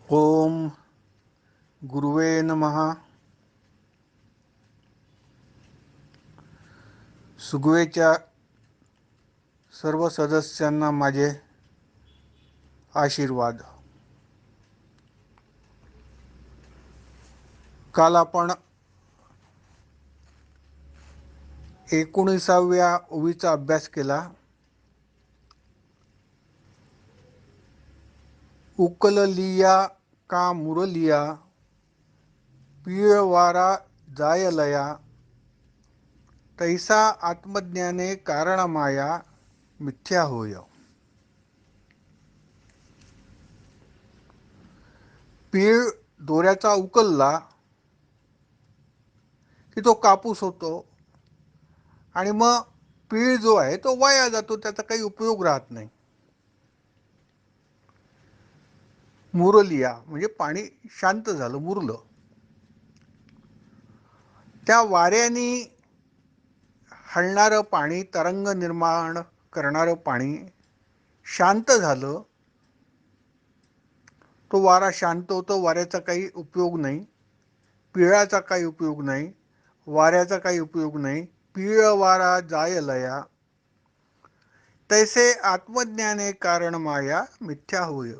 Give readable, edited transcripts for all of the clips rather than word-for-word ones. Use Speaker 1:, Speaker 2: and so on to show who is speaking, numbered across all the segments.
Speaker 1: ओम गुरुवे नमः. सुगवेच्या सर्व सदस्यांना माझे आशीर्वाद. काल आपण 19व्या ओवीचा अभ्यास केला. उकललिया का मुरलिया पिळवारा जायलया तैसा आत्मज्ञाने कारणमाया मिथ्या होय. पीळ दोऱ्याचा उकलला की तो कापूस होतो आणि मग पीळ जो आहे तो वाया जातो, त्याचा काही उपयोग राहत नाही. मुरलिया म्हणजे पाणी शांत झालं, मुरलं. त्या वाऱ्याने हलणारं पाणी, तरंग निर्माण करणारं पाणी शांत झालं. तो वारा शांत होतो, वाऱ्याचा काही उपयोग नाही, पिळाचा काही उपयोग नाही, वाऱ्याचा काही उपयोग नाही. पिळ वारा जाय लया तैसे आत्मज्ञाने कारण माया मिथ्या होय.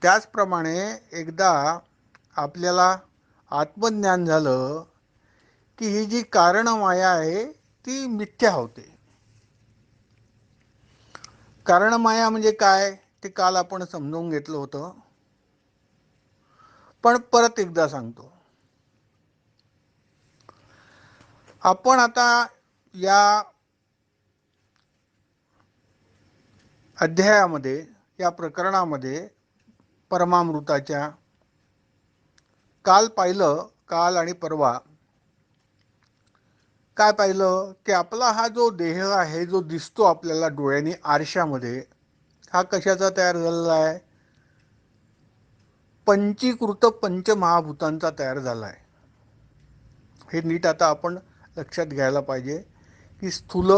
Speaker 1: त्याचप्रमाणे एकदा आपल्याला आत्मज्ञान झालं की ही जी कारण माया आहे ती मिथ्या होते. कारण माया म्हणजे काय ते काल आपण समजून घेतलं होतं, पण परत एकदा सांगतो. आपण आता या अध्यायामध्ये, या प्रकरणामध्ये परमामृताच्या काल पाहिलं, काल आणि परवा काय पाहिलं की आपला हा जो देह आहे, जो दिसतो आपल्याला डोळ्यांनी आरशामध्ये, हा कशाचा तयार झालेला आहे? पंचीकृत पंचमहाभूतांचा तयार झाला आहे. हे नीट आता आपण लक्षात घ्यायला पाहिजे की स्थूल,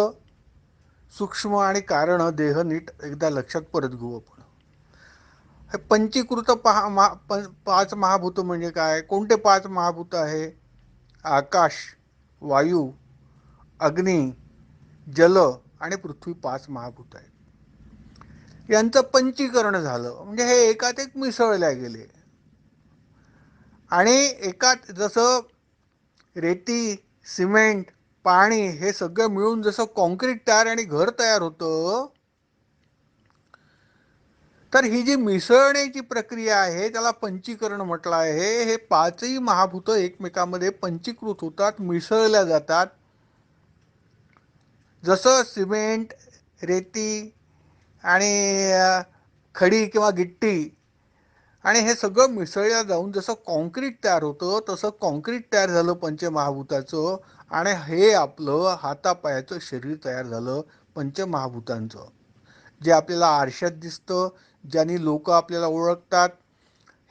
Speaker 1: सूक्ष्म आणि कारण देह नीट एकदा लक्षात परत घेऊ आपण. हे पंचीकृत पाच महाभूत म्हणजे काय? कोणते पाच महाभूत आहे? आकाश, वायू, अग्नी, जल आणि पृथ्वी, पाच महाभूत आहेत. यांचं पंचीकरण झालं म्हणजे हे एकात एक मिसळल्या गेले. आणि एकात जसं रेती, सिमेंट, पाणी हे सगळं मिळून जसं कॉन्क्रीट तयार आणि घर तयार होतं, तर ही जी मिसळण्याची प्रक्रिया आहे त्याला पंचीकरण म्हटलं आहे. हे पाचही महाभूत एकमेकांमध्ये पंचीकृत होतात, मिसळल्या जातात. जसं सिमेंट, रेती आणि खडी किंवा गिट्टी आणि हे सगळं मिसळल्या जाऊन जसं कॉन्क्रीट तयार होतं, तसं कॉन्क्रीट तयार झालं पंचमहाभूताचं. आणि हे आपलं हातापायाचं शरीर तयार झालं पंचमहाभूतांचं, जे आपल्याला आरशात दिसतं, ज्यांनी लोक आपल्याला ओळखतात.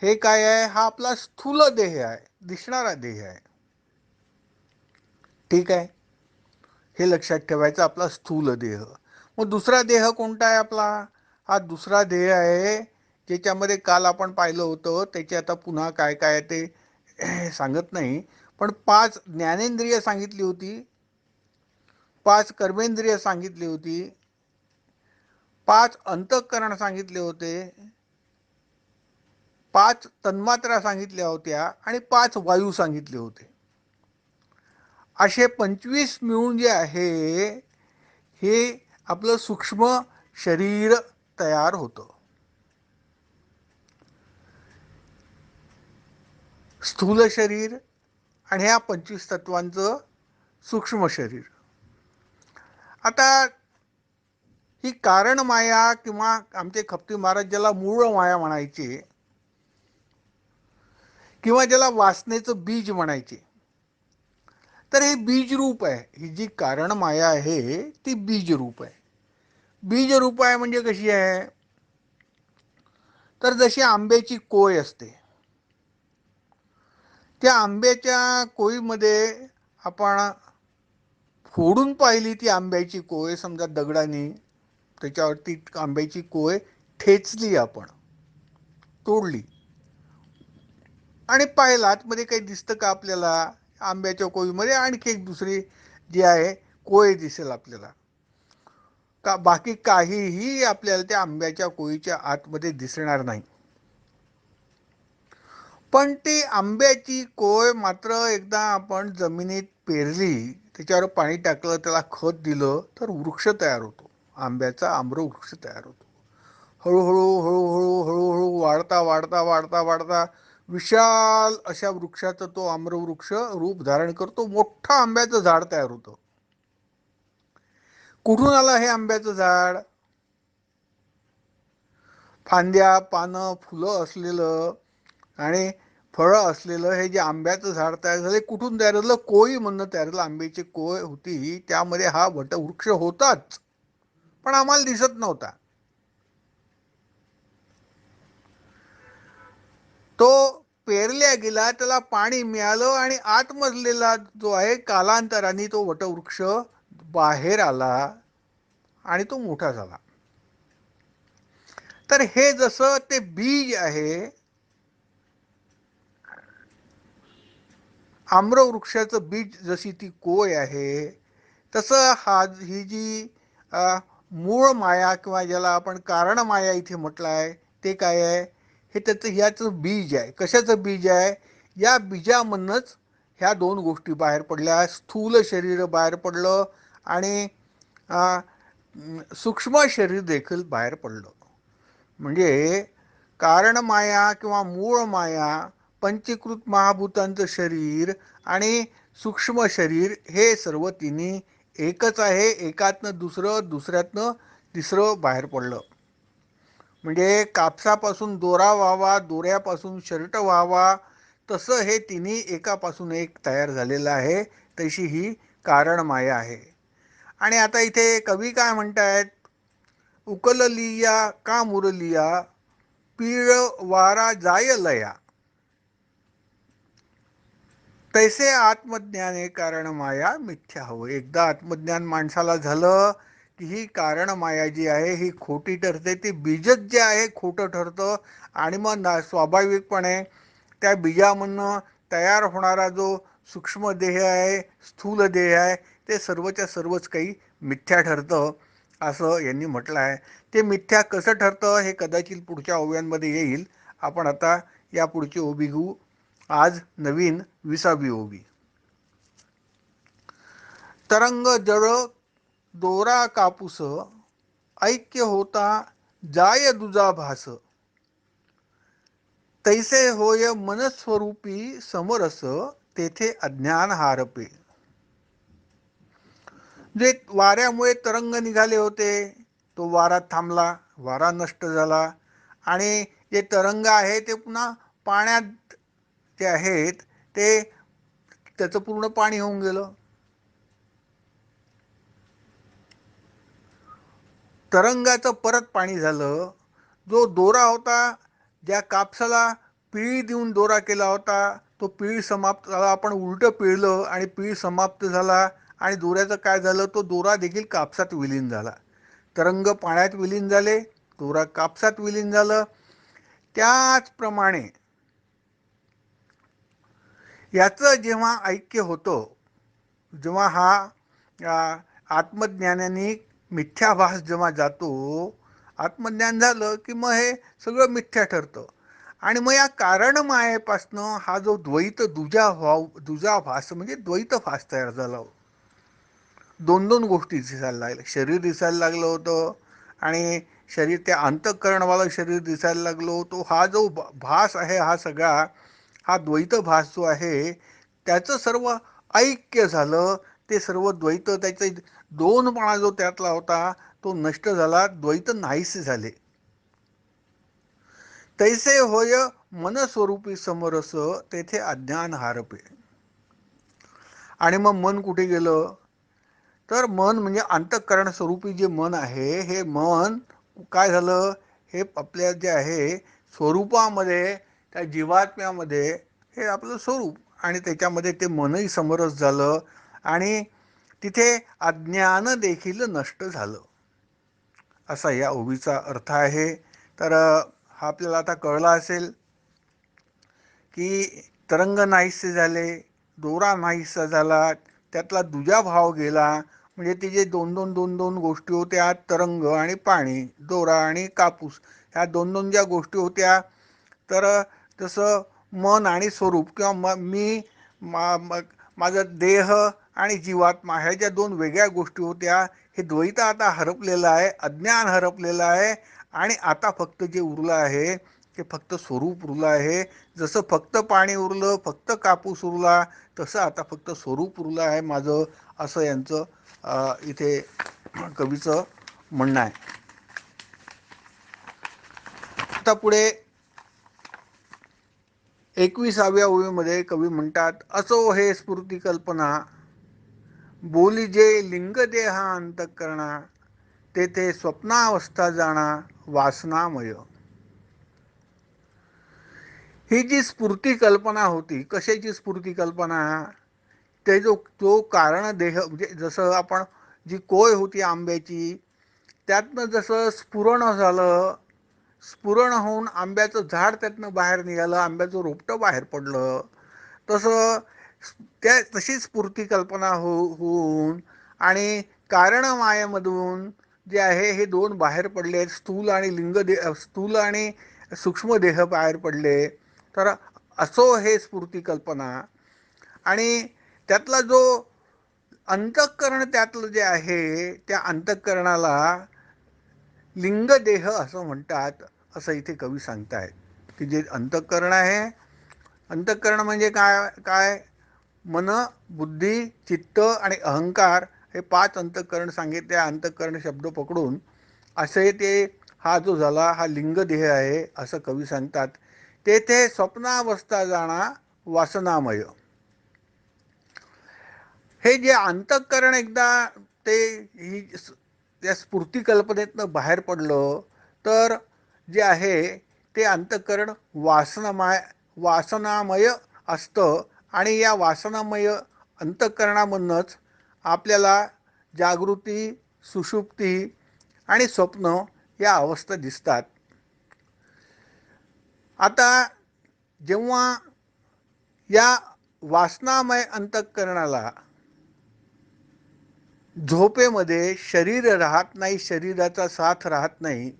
Speaker 1: हे काय आहे? हा आपला स्थूल देह आहे, दिसणारा देह आहे. ठीक आहे, हे लक्षात ठेवायचं, आपला स्थूल देह. मग दुसरा देह कोणता आहे आपला? हा दुसरा देह आहे ज्याच्यामध्ये काल आपण पाहिलं होतं. त्याची आता पुन्हा काय काय ते सांगत नाही, पण 5 ज्ञानेंद्रिय सांगितली होती, 5 कर्मेंद्रिय सांगितली होती, 5 अंतःकरण सांगितले होते, 5 तन्मात्रा सांगितल्या होत्या आणि 5 वायू सांगितले होते. असे 25 मिळून जे आहे हे आपलं सूक्ष्म शरीर तयार होतं. स्थूल शरीर आणि ह्या 25 तत्वांचं सूक्ष्म शरीर. आता ही कारण माया किंवा आमचे खपती महाराज ज्याला मूळ माया म्हणायचे किंवा ज्याला वासनेचं बीज म्हणायचे, तर हे बीज रूप आहे. ही जी कारण माया आहे ती बीज रूप आहे. बीज रूप आहे म्हणजे कशी आहे? तर जशी आंब्याची कोय असते, त्या आंब्याच्या कोयीमध्ये आपण फोडून पाहिली ती आंब्याची कोय, समजा दगडाने त्याच्यावरती आंब्याची कोय ठेचली आपण, तोडली आणि पाहिलं आतमध्ये काही दिसतं का आपल्याला, आंब्याच्या कोळीमध्ये आणखी एक दुसरी जी आहे कोय दिसेल आपल्याला का, बाकी काहीही आपल्याला त्या आंब्याच्या कोळीच्या आतमध्ये दिसणार नाही. पण ती आंब्याची कोय मात्र एकदा आपण जमिनीत पेरली, त्याच्यावर पाणी टाकलं, त्याला खत दिलं, तर वृक्ष तयार होतो. आंब्याचा आम्रवृक्ष तयार होतो. हळूहळू हळूहळू हळूहळू वाढता वाढता वाढता वाढता विशाल अशा वृक्षाचं तो आम्रवृक्ष रूप धारण करतो. मोठं आंब्याचं झाड तयार होतं. कुठून आलं हे आंब्याचं झाड? फांद्या, पानं, फुलं असलेलं आणि फळं असलेलं हे जे आंब्याचं झाड तयार झालं, कुठून तयार झालं? कोळी म्हणून तयार झालं. आंब्याची कोय होती, त्यामध्ये हा वटवृक्ष होताच, पण आम्हाला दिसत नव्हता. तो पेरल्या गेला, त्याला पाणी मिळालं आणि आतमधलेला जो आहे कालांतराने तो वटवृक्ष बाहेर आला आणि तो मोठा झाला. तर हे जसं ते बीज आहे, आम्रवृक्षाचं बीज, जशी ती कोय आहे, तसं ही जी मूळ माया किंवा ज्याला आपण कारण माया इथे म्हटलं आहे, ते काय आहे? हे त्याचं ह्याचं बीज आहे. कशाचं बीज आहे? या बीजामधनंच ह्या दोन गोष्टी बाहेर पडल्या. स्थूल शरीर बाहेर पडलं आणि सूक्ष्म शरीर देखील बाहेर पडलं. म्हणजे कारण माया किंवा मूळ माया, पंचीकृत महाभूतांचं शरीर आणि सूक्ष्म शरीर हे सर्व तिन्ही एकच आहे. एकातनं दुसरं, दुसऱ्यातनं तिसरं बाहेर पडलं. म्हणजे कापसापासून दोरा व्हावा, दोऱ्यापासून शर्ट व्हावा, तसं हे तिन्ही एकापासून एक तयार झालेलं आहे. तशी ही कारण माया आहे. आणि आता इथे कवी काय म्हणतायत? उकललिया का मुरलिया, पीळ वारा जाय लया, तैसे आत्मज्ञाने कारण माया मिथ्या हवं. एकदा आत्मज्ञान माणसाला झालं की ही कारण माया जी आहे ही खोटी ठरते. ती बीजच जे आहे खोटं ठरतं आणि मग स्वाभाविकपणे त्या बीजामधनं तयार होणारा जो सूक्ष्म देह आहे, स्थूल देह आहे, ते सर्वच्या सर्वच काही मिथ्या ठरतं, असं यांनी म्हटलं आहे. ते मिथ्या कसं ठरतं हे कदाचित पुढच्या ओव्यांमध्ये येईल. आपण आता या पुढची ओबी घेऊ. आज नवीन 20वी ओबी. तरंग जळ दोरा कापूस, ऐक्य होता जाय दुजा भास, तैसे होय मनस्वरूपी समरस, तेथे अज्ञान हारपे. जे वाऱ्यामुळे तरंग निघाले होते, तो वारा थांबला, वारा नष्ट झाला आणि जे तरंग आहे ते पुन्हा पाण्यात जे आहेत ते त्याचं पूर्ण पाणी होऊन गेलं. तरंगाचं परत पाणी झालं. जो दोरा होता, ज्या कापसाला पिळी देऊन दोरा केला होता, तो पिळी समाप्त झाला. आपण उलटं पिळलं आणि पिळी समाप्त झाला आणि दोऱ्याचं काय झालं? तो दोरा देखील कापसात विलीन झाला. तरंग पाण्यात विलीन झाले, दोरा कापसात विलीन झालं. त्याचप्रमाणे याचं जेव्हा ऐक्य होतं, जेव्हा हा आत्मज्ञानाने मिथ्याभास जेव्हा जातो, आत्मज्ञान झालं की मग हे सगळं मिथ्या ठरतं. आणि मग या कारण मायेपासनं हा जो द्वैत दुजाभास म्हणजे द्वैतभास तयार झाला. दोन दोन गोष्टी दिसायला लागल्या. शरीर दिसायला लागलं होतं आणि शरीर, त्या अंतःकरणवालं शरीर दिसायला लागलो होतो. हा जो भास आहे, हा सगळा हा द्वैत भास जो आहे, त्याचं सर्व ऐक्य झालं. ते सर्व द्वैत, त्याचे दोनपणा जो त्यातला होता तो नष्ट झाला, द्वैत नाहीसे झाले. तैसे होय मनस्वरूपी समरस, तेथे अज्ञान हारपे. आणि मग मन कुठे गेलं? तर मन म्हणजे अंतःकरण स्वरूपी जे मन आहे, हे मन काय झालं? हे आपल्या जे आहे स्वरूपामध्ये, त्या जीवात्म्यामध्ये हे आपलं स्वरूप, आणि त्याच्यामध्ये ते मनही समरस झालं आणि तिथे अज्ञान देखील नष्ट झालं, असा या ओवीचा अर्थ आहे. तर हा आपल्याला आता कळला असेल की तरंग नाहीसे झाले, दोरा नाहीसा झाला, त्यातला दुजा भाव गेला. म्हणजे ते जे दोन दोन दोन दोन गोष्टी होत्या, तरंग आणि पाणी, दोरा आणि कापूस, ह्या दोन दोन ज्या गोष्टी होत्या, तर तसं मन आणि स्वरूप किंवा मी माझं देह आणि जीवात्मा ह्या ज्या दोन वेगळ्या गोष्टी होत्या, हे द्वैत आता हरपलेलं आहे, अज्ञान हरपलेलं आहे. आणि आता फक्त जे उरलं आहे ते फक्त स्वरूप उरलं आहे. जसं फक्त पाणी उरलं, फक्त कापूस उरला, तसं आता फक्त स्वरूप उरलं आहे माझं, असं यांचं इथे कवीचं म्हणणं आहे. आता पुढे 21व्या ओळीमध्ये कवी म्हणतात, असो हे स्फूर्ती कल्पना, बोली जे लिंग देहा अंतःकरणा, तेथे स्वप्नावस्था जाणा वासनामय. ही जी स्फूर्ती कल्पना होती, कशाची स्फूर्ती कल्पना, ते जो कारण देह, म्हणजे जसं आपण जी कोय होती आंब्याची, त्यातनं जसं स्फुरण झालं, स्फुरण होऊन आंब्याचं झाड त्यातनं बाहेर निघालं, आंब्याचं रोपटं बाहेर पडलं, तसं तशीच स्फूर्ती कल्पना होऊन आणि कारण मायेमधून जे आहे हे दोन बाहेर पडले, स्थूल आणि स्थूल आणि सूक्ष्म देह बाहेर पडले. तर असो हे स्फूर्ती कल्पना. आणि त्यातला जो अंतःकरण त्यातलं जे आहे, त्या अंतःकरणाला लिंगदेह असं म्हणतात, असं इथे कवी सांगतायत. की जे अंतःकरण आहे, अंतःकरण म्हणजे काय काय मन, बुद्धी, चित्त आणि अहंकार, हे 5 अंतःकरण सांगितले. अंतःकरण शब्द पकडून असे ते हा जो झाला हा लिंगदेह आहे असं कवी सांगतात. तेथे स्वप्नावस्था जाणा वासनामय. हे जे अंतःकरण एकदा ते ही त्या स्फूर्ती कल्पनेतनं बाहेर पडलं, तर जे आहे ते अंतःकरण वासनामय असतं. आणि या वासनामय अंतःकरणामधूनच आपल्याला जागृती, सुषुप्ती आणि स्वप्न या अवस्था दिसतात. आता जेव्हा या वासनामय अंतःकरणाला झोपेमध्ये शरीर राहत नाही, शरीराचा साथ राहत नाही,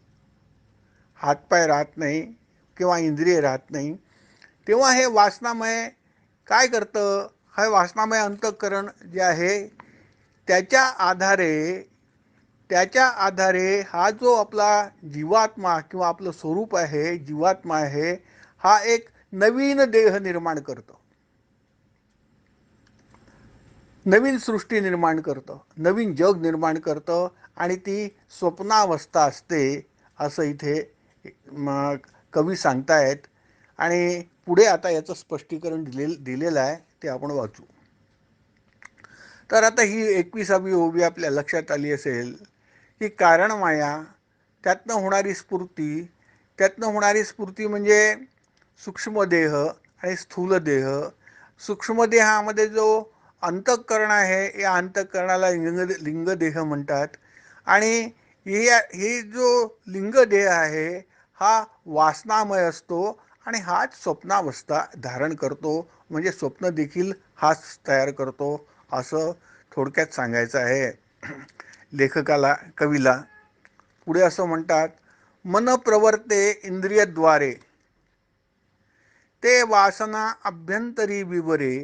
Speaker 1: हातपाय राहत नाही किंवा इंद्रिय राहत नाही, तेव्हा हे वासनामय काय करतं, हे वासनामय अंतःकरण जे आहे त्याच्या आधारे त्याच्या आधारे हा जो आपला जीवात्मा किंवा आपलं स्वरूप आहे, जीवात्मा आहे, हा एक नवीन देह निर्माण करतो, नवीन सृष्टी निर्माण करतं, नवीन जग निर्माण करतं. आणि ती स्वप्नावस्था असते असं इथे कवी सांगतायत. आणि पुढे आता याचं स्पष्टीकरण दिलेलं आहे, ते आपण वाचू. तर आता ही 21वी ओवी आपल्या लक्षात आली असेल की कारण माया, त्यातनं होणारी स्फूर्ती, त्यातनं होणारी स्फूर्ती म्हणजे सूक्ष्मदेह आणि स्थूलदेह. सूक्ष्मदेहामध्ये जो अंतःकरण आहे, या अंतःकरणाला लिंगदेह म्हणतात. आणि ही जो लिंगदेह आहे हा वासनामय असतो आणि हाच स्वप्नावस्था धारण करतो, म्हणजे स्वप्न देखील हाच तयार करतो, असं थोडक्यात सांगायचं आहे लेखकाला, कवीला. पुढे असं म्हणतात, मन प्रवर्ते इंद्रियद्वारे, ते वासना अभ्यंतरी विवरे,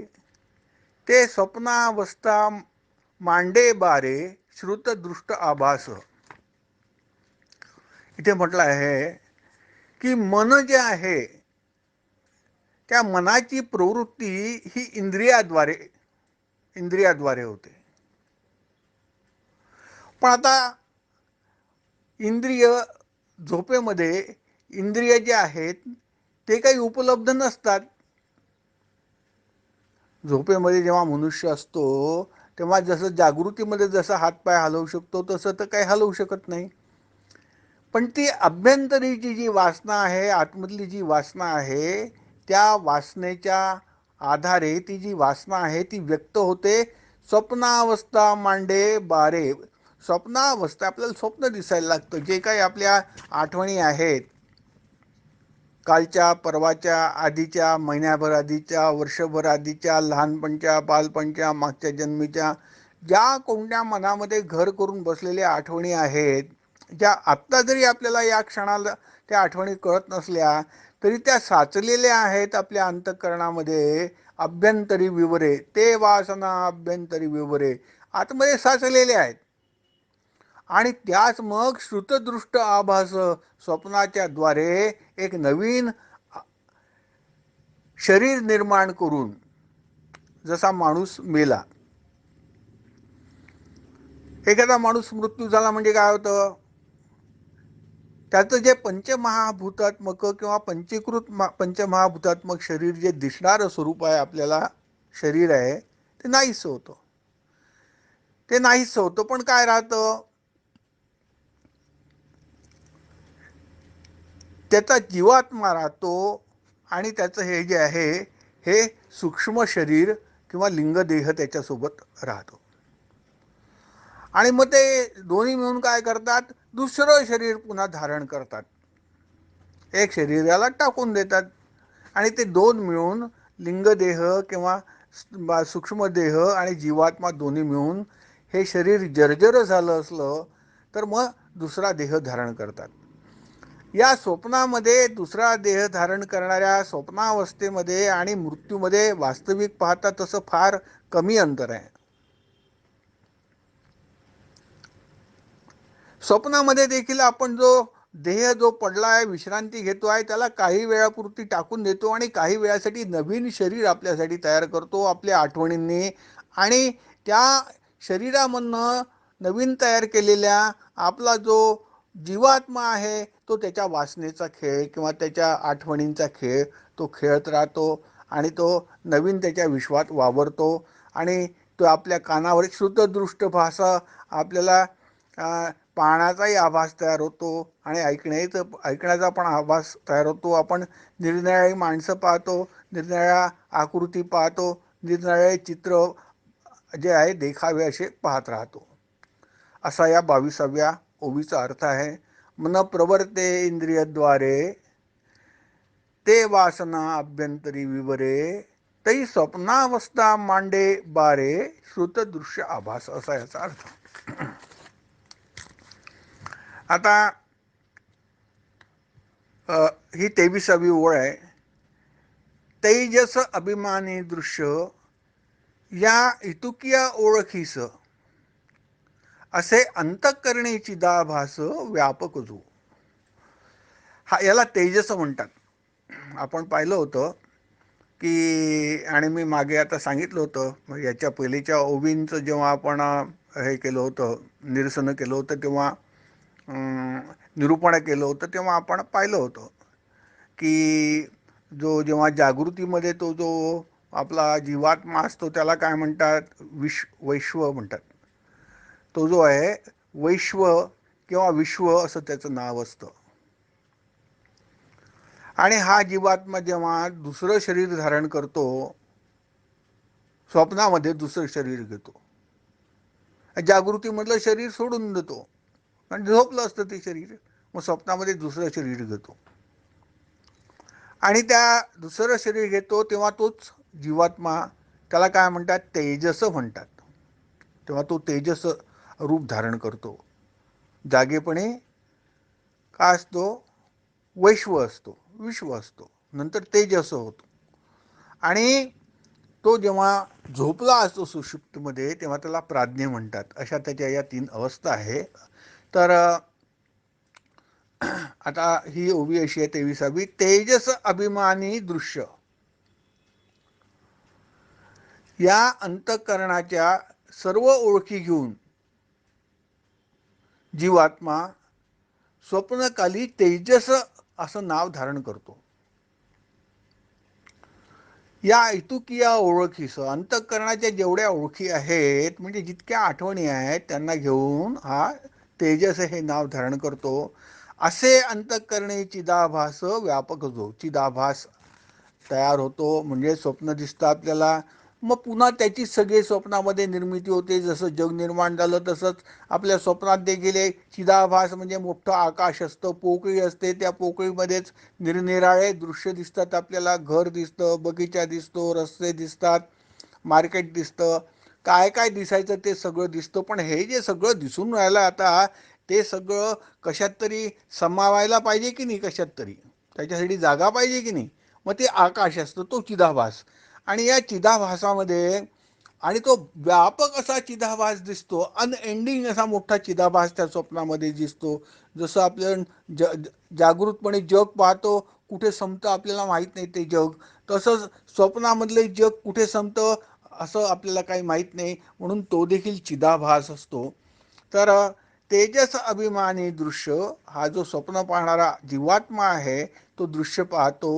Speaker 1: ते स्वप्नावस्था मांडे बारे, श्रुतदृष्ट आभास. इथे म्हटलं आहे की मन जे आहे, त्या मनाची प्रवृत्ती ही इंद्रियाद्वारे होते. पण आता इंद्रिय झोपेमध्ये इंद्रिय जे आहेत ते काही उपलब्ध नसतात. झोपेमध्ये जेव्हा मनुष्य असतो तेव्हा जसं जागृतीमध्ये जसं हातपाय हलवू शकतो तसं तर काही हलवू शकत नाही. पण ती अभ्यंतरीची जी वासना आहे, आतमधली जी वासना आहे, त्या वासनेच्या आधारे ती जी वासना आहे ती व्यक्त होते. स्वप्नावस्था मांडे बारे, स्वप्नावस्था, आपल्याला स्वप्न दिसायला लागतं. जे काही आपल्या आठवणी आहेत, कालच्या, परवाच्या, आधीच्या, महिन्याभर आधीच्या, वर्षभर आधीच्या, लहानपणच्या, बालपणच्या, मागच्या जन्मीच्या, ज्या कोणत्या मनामध्ये घर करून बसलेल्या आठवणी आहेत, ज्या आत्ता जरी आपल्याला या क्षणाला त्या आठवणी कळत नसल्या तरी त्या साचलेल्या आहेत आपल्या अंतःकरणामध्ये. अभ्यंतरी विवरे, ते वासना अभ्यंतरी विवरे, आतमध्ये साचलेले आहेत. आणि त्याच मग श्रुतदृष्ट आभास, स्वप्नाच्या द्वारे एक नवीन शरीर निर्माण करून, जसा माणूस मेला, एखादा माणूस मृत्यू झाला म्हणजे काय होतं, त्याचं जे पंचमहाभूतात्मक किंवा पंचीकृत पंचमहाभूतात्मक शरीर जे दिसणारं स्वरूप आहे आपल्याला, शरीर आहे, ते नाहीच होतं. ते नाहीच होतं. पण काय राहतं, त्याचा जीवात्मा राहतो. आणि त्याचं हे जे आहे हे सूक्ष्म शरीर किंवा लिंगदेह त्याच्यासोबत राहतो. आणि मग ते दोन्ही मिळून काय करतात, दुसरं शरीर पुन्हा धारण करतात. एक शरीराला टाकून देतात. आणि ते दोन मिळून लिंगदेह किंवा सूक्ष्मदेह आणि जीवात्मा दोन्ही मिळून हे शरीर जर्जर झालं असलं तर मग दुसरा देह धारण करतात. या स्वप्नामध्ये दुसरा देह धारण करणाऱ्या स्वप्नावस्थेमध्ये आणि मृत्यूमध्ये वास्तविक पाहता तसं फार कमी अंतर आहे. स्वप्नामध्ये देखील आपण जो देह जो पडला आहे, विश्रांती घेतो आहे, त्याला काही वेळापुरती टाकून देतो आणि काही वेळासाठी नवीन शरीर आपल्यासाठी तयार करतो आपल्या आठवणींनी. आणि त्या शरीरामधनं नवीन तयार केलेल्या आपला जो जीवात्मा आहे तो त्याच्या वासनेचा खेळ किंवा त्याच्या आठवणींचा खेळ तो खेळत राहतो. आणि तो नवीन त्याच्या विश्वात वावरतो. आणि तो आपल्या कानावर श्रुतदृष्ट भाषा आपल्याला पाहण्याचाही आभास तयार होतो आणि ऐकण्याचा पण आभास तयार होतो. आपण निरनिराळी माणसं पाहतो, निरनिराळ्या आकृती पाहतो, निरनिराळे चित्र जे आहे देखावे असे पाहत राहतो. असा या 22व्या ओवीचा अर्थ आहे. मन प्रवर्ते इंद्रियद्वारे, ते वासना अभ्यंतरी विवरे, तै स्वप्नावस्था मांडे बारे, श्रुतदृश्य आभास, असा याचा अर्थ. आता ही 23वी ओळ आहे. तैजस अभिमानी दृश्य या इतुकिया ओळखीस, असे अंतःकरणी चिदाभास व्यापक जो. हा याला तेजस म्हणतात. आपण पाहिलं होतं की, आणि मी मागे आता सांगितलं होतं याच्या पहिलीच्या ओवींचं जेव्हा आपण हे केलं होतं, निरसन केलं होतं, तेव्हा निरूपण केलं होतं, तेव्हा आपण पाहिलं होतं की जेव्हा जागृतीमध्ये तो जो आपला जीवात्मा असतो त्याला काय म्हणतात, वैश्व म्हणतात. तो जो आहे वैश्व किंवा विश्व असं त्याचं नाव असतं. आणि हा जीवात्मा जेव्हा दुसरं शरीर धारण करतो, स्वप्नामध्ये दुसरं शरीर घेतो, जागृतीमधलं शरीर सोडून देतो आणि झोपलं असतं ते शरीर, मग स्वप्नामध्ये दुसरं शरीर घेतो. आणि त्या दुसरं शरीर घेतो तेव्हा तोच जीवात्मा, त्याला काय म्हणतात, तेजस म्हणतात. तेव्हा तो तेजस रूप धारण करतो. जागेपणे काय असतो, वैश्व असतो, विश्व असतो, नंतर तेजस होतो. आणि तो जेव्हा झोपला असतो सुषुप्तीमध्ये तेव्हा त्याला प्राज्ञ म्हणतात. अशा त्याच्या या 3 अवस्था आहे. तर आता ही ओवी अशी आहे 23वी. तेजस अभिमानी दृश्य या अंतःकरणाच्या सर्व ओळखी घेऊन जीवात्मा स्वप्नकाली तेजस असं नाव धारण करतो. या ऐतुकिया ओळखीस, अंतःकरणाच्या जेवढ्या ओळखी आहेत म्हणजे जितक्या आठवणी आहेत त्यांना घेऊन हा तेजस हे नाव धारण करतो. असे अंतःकरणी चिदाभास व्यापक जो, चिदाभास तयार होतो. म्हणजे स्वप्न दिसतं आपल्याला, मग पुन्हा त्याची सगळे स्वप्नामध्ये निर्मिती होते. जसं जग निर्माण झालं तसंच आपल्या स्वप्नात देखील एक चिदाभास म्हणजे मोठं आकाश असतं, पोकळी असते, त्या पोकळीमध्येच निरनिराळे दृश्य दिसतात आपल्याला. घर दिसतं, बगीचा दिसतो, रस्ते दिसतात, मार्केट दिसतं, काय काय दिसायचं ते सगळं दिसतं. पण हे जे सगळं दिसून राहिलं आता, ते सगळं कशात तरी समावायला पाहिजे की नाही, कशात तरी त्याच्यासाठी जागा पाहिजे की नाही. मग ते आकाश असतं, तो चिदाभास. आणि या चिदाभासामध्ये आणि तो व्यापक असा चिदाभास दिसतो, अनएंडिंग असा मोठा चिदाभास त्या स्वप्नामध्ये दिसतो. जसं आपलं जागृतपणे जग पाहतो, कुठे संपतं आपल्याला माहीत नाही ते जग, तसंच स्वप्नामधले जग कुठे संपतं असं आपल्याला काही माहीत नाही, म्हणून तो देखील चिदाभास असतो. तर तेजस अभिमानी दृश्य हा जो स्वप्न पाहणारा जीवात्मा आहे तो दृश्य पाहतो.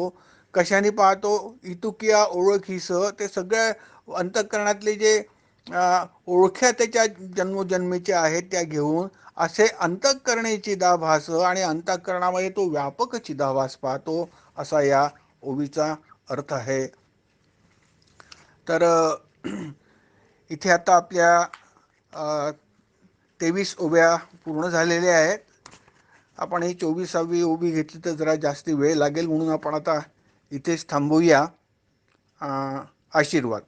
Speaker 1: कशाने पाहतो? इतुकिया ओळखीसह ते सगळ्या अंतःकरणातले जे ओळख्या त्याच्या जन्मोजन्मीच्या आहेत त्या घेऊन असे अंतःकरणे चिदाभास आणि अंतःकरणामध्ये तो व्यापक चिदाभास पाहतो, असा या ओवीचा अर्थ आहे. तर इथे आता आपल्या 23 ओव्या पूर्ण झालेल्या आहेत. आपण ही 24वी ओबी घेतली तर जरा जास्ती वेळ लागेल, म्हणून आपण आता इथेच थांबूया. आशीर्वाद.